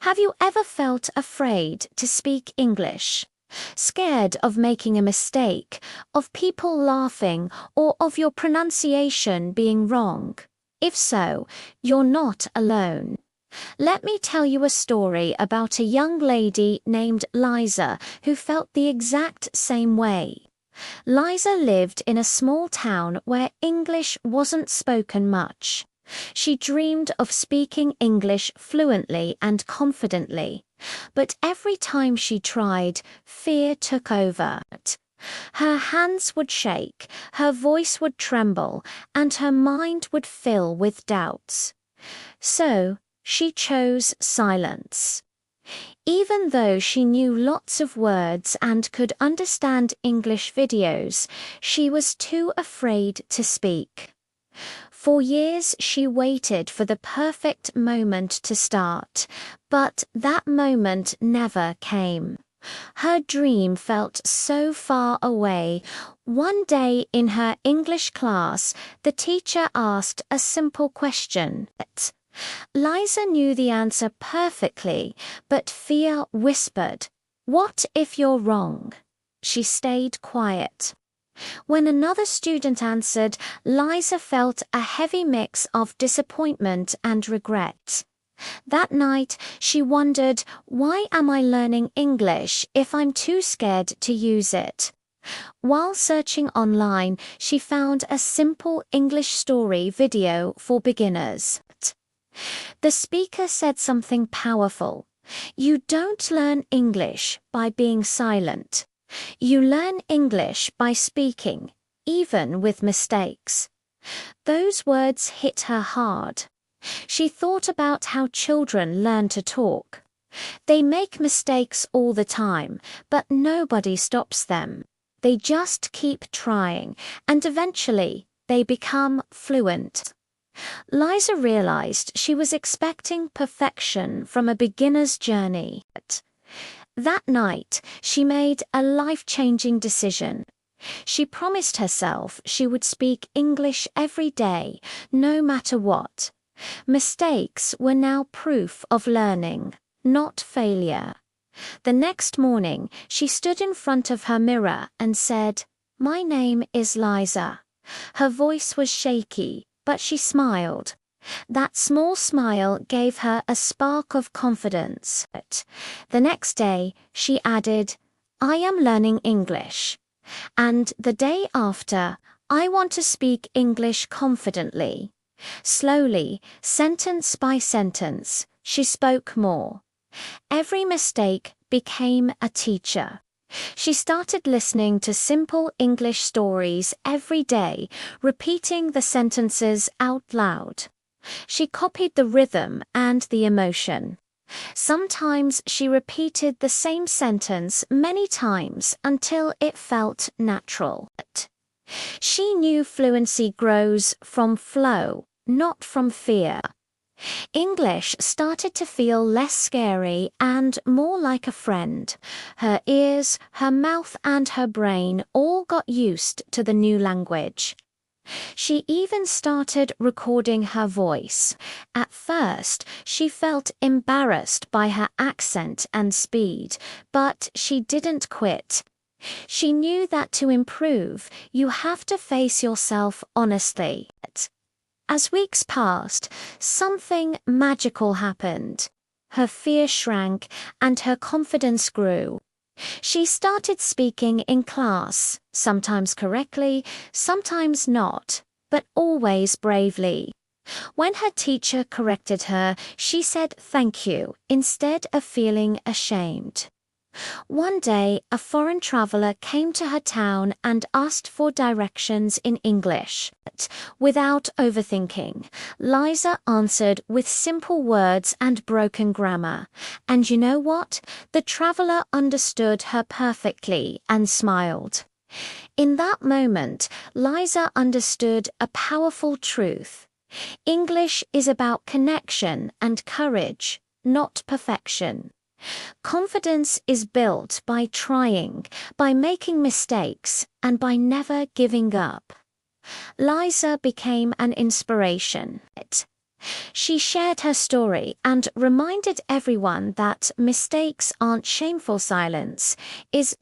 Have you ever felt afraid to speak English? Scared of making a mistake, of people laughing, or of your pronunciation being wrong? If so, you're not alone. Let me tell you a story about a young lady named Liza who felt the exact same way. Liza lived in a small town where English wasn't spoken much. She dreamed of speaking English fluently and confidently, but every time she tried, fear took over. Her hands would shake, her voice would tremble, and her mind would fill with doubts. So, she chose silence. Even though she knew lots of words and could understand English videos, she was too afraid to speak. For years she waited for the perfect moment to start, but that moment never came. Her dream felt so far away. One day in her English class, the teacher asked a simple question. Liza knew the answer perfectly, but fear whispered, "What if you're wrong?" She stayed quiet. When another student answered, Liza felt a heavy mix of disappointment and regret. That night, she wondered, why am I learning English if I'm too scared to use it? While searching online, she found a simple English story video for beginners. The speaker said something powerful. You don't learn English by being silent. You learn English by speaking, even with mistakes. Those words hit her hard. She thought about how children learn to talk. They make mistakes all the time, but nobody stops them. They just keep trying, and eventually they become fluent. Liza realized she was expecting perfection from a beginner's journey. That night, she made a life-changing decision. She promised herself she would speak English every day, no matter what. Mistakes were now proof of learning, not failure. The next morning, she stood in front of her mirror and said, "My name is Liza." Her voice was shaky, but she smiled. That small smile gave her a spark of confidence. The next day, she added, "I am learning English." And the day after, "I want to speak English confidently." Slowly, sentence by sentence, she spoke more. Every mistake became a teacher. She started listening to simple English stories every day, repeating the sentences out loud. She copied the rhythm and the emotion. Sometimes she repeated the same sentence many times until it felt natural. She knew fluency grows from flow, not from fear. English started to feel less scary and more like a friend. Her ears, her mouth, and her brain all got used to the new language. She even started recording her voice. At first, she felt embarrassed by her accent and speed, but she didn't quit. She knew that to improve, you have to face yourself honestly. As weeks passed, something magical happened. Her fear shrank and her confidence grew. She started speaking in class, sometimes correctly, sometimes not, but always bravely. When her teacher corrected her, she said thank you instead of feeling ashamed. One day, a foreign traveler came to her town and asked for directions in English. Without overthinking, Liza answered with simple words and broken grammar. And you know what? The traveler understood her perfectly and smiled. In that moment, Liza understood a powerful truth. English is about connection and courage, not perfection. Confidence is built by trying, by making mistakes, and by never giving up. Liza became an inspiration. She shared her story and reminded everyone that mistakes aren't shameful.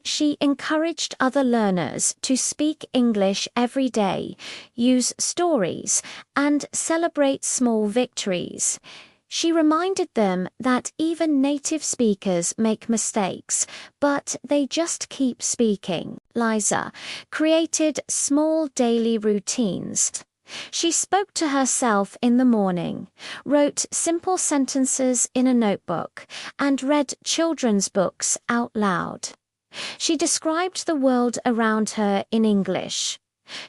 She encouraged other learners to speak English every day, use stories, and celebrate small victories. She reminded them that even native speakers make mistakes, but they just keep speaking. Liza created small daily routines. She spoke to herself in the morning, wrote simple sentences in a notebook, and read children's books out loud. She described the world around her in English.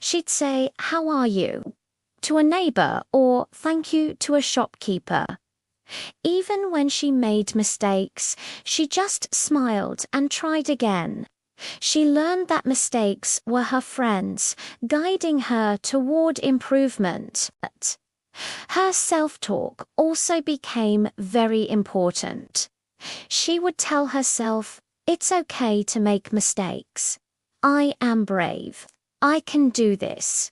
She'd say, "How are you?" to a neighbor or "Thank you" to a shopkeeper. Even when she made mistakes, she just smiled and tried again. She learned that mistakes were her friends, guiding her toward improvement. Her self-talk also became very important. She would tell herself, "It's okay to make mistakes. I am brave. I can do this."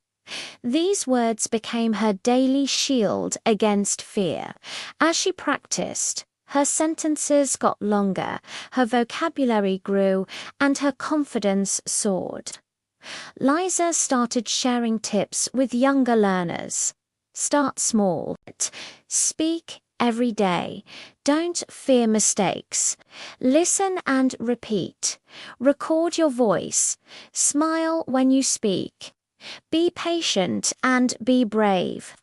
These words became her daily shield against fear. As she practiced, her sentences got longer, her vocabulary grew, and her confidence soared. Liza started sharing tips with younger learners. Start small. Speak every day. Don't fear mistakes. Listen and repeat. Record your voice. Smile when you speak. Be patient and be brave.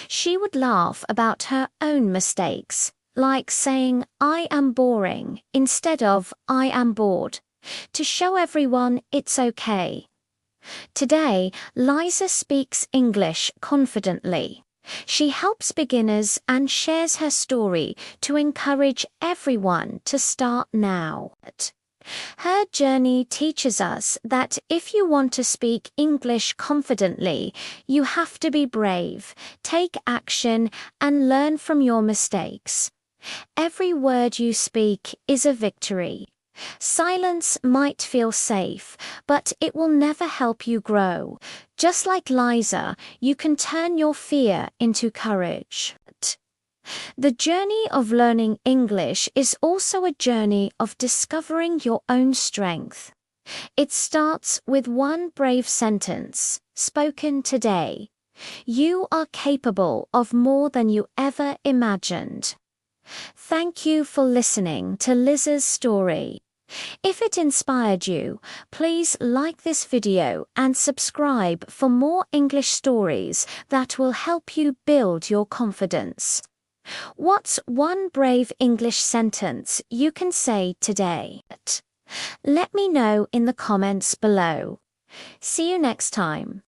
She would laugh about her own mistakes, like saying, "I am boring," instead of "I am bored," to show everyone it's okay. Today, Liza speaks English confidently. She helps beginners and shares her story to encourage everyone to start now. Her journey teaches us that if you want to speak English confidently, you have to be brave, take action, and learn from your mistakes. Every word you speak is a victory. Silence might feel safe, but it will never help you grow. Just like Liza, you can turn your fear into courage. The journey of learning English is also a journey of discovering your own strength. It starts with one brave sentence, spoken today. You are capable of more than you ever imagined. Thank you for listening to Liza's story. If it inspired you, please like this video and subscribe for more English stories that will help you build your confidence. What's one brave English sentence you can say today? Let me know in the comments below. See you next time.